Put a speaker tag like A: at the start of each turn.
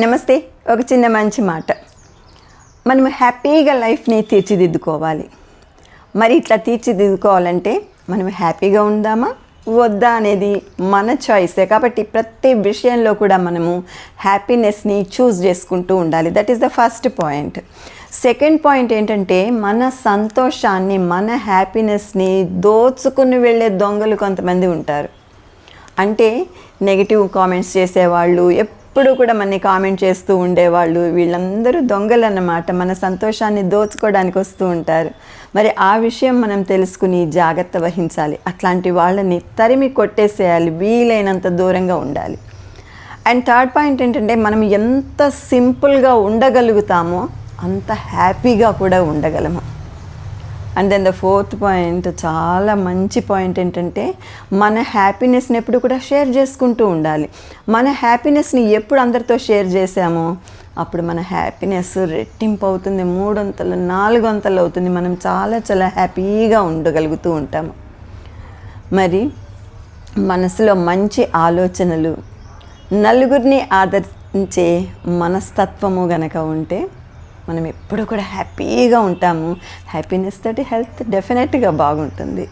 A: నమస్తే. ఒక చిన్న మంచి మాట. మనం హ్యాపీగా లైఫ్ని తీర్చిదిద్దుకోవాలి. మరి ఇట్లా తీర్చిదిద్దుకోవాలంటే మనం హ్యాపీగా ఉందామా వద్దా అనేది మన చాయిసే. కాబట్టి ప్రతి విషయంలో కూడా మనము హ్యాపీనెస్ని చూస్ చేసుకుంటూ ఉండాలి. That is the first point. Second point ఏంటంటే మన సంతోషాన్ని, మన హ్యాపీనెస్ని దోచుకుని వెళ్ళే దొంగలు కొంతమంది ఉంటారు. అంటే నెగిటివ్ కామెంట్స్ చేసేవాళ్ళు, ఎప్పుడు కూడా మనని కామెంట్ చేస్తూ ఉండేవాళ్ళు, వీళ్ళందరూ దొంగలు అన్నమాట. మన సంతోషాన్ని దోచుకోవడానికి వస్తూ ఉంటారు. మరి ఆ విషయం మనం తెలుసుకుని జాగ్రత్త వహించాలి. అట్లాంటి వాళ్ళని తరిమి కొట్టేసేయాలి, వీలైనంత దూరంగా ఉండాలి. అండ్ థర్డ్ పాయింట్ ఏంటంటే మనం ఎంత సింపుల్గా ఉండగలుగుతామో అంత హ్యాపీగా కూడా ఉండగలము. And then the fourth point, చాలా మంచి పాయింట్ ఏంటంటే మన హ్యాపీనెస్ని ఎప్పుడు కూడా షేర్ చేసుకుంటూ ఉండాలి. మన హ్యాపీనెస్ని ఎప్పుడు అందరితో షేర్ చేసామో అప్పుడు మన హ్యాపీనెస్ రెట్టింపు అవుతుంది, 3 అంతలు 4 అంతలు అవుతుంది. మనం చాలా చాలా హ్యాపీగా ఉండగలుగుతూ ఉంటాము. మరి మనసులో మంచి ఆలోచనలు, నలుగురిని ఆదరించే మనస్తత్వము గనక ఉంటే మనం ఎప్పుడు కూడా హ్యాపీగా ఉంటాము. హ్యాపీనెస్ తోటి హెల్త్ డెఫినెట్గా బాగుంటుంది.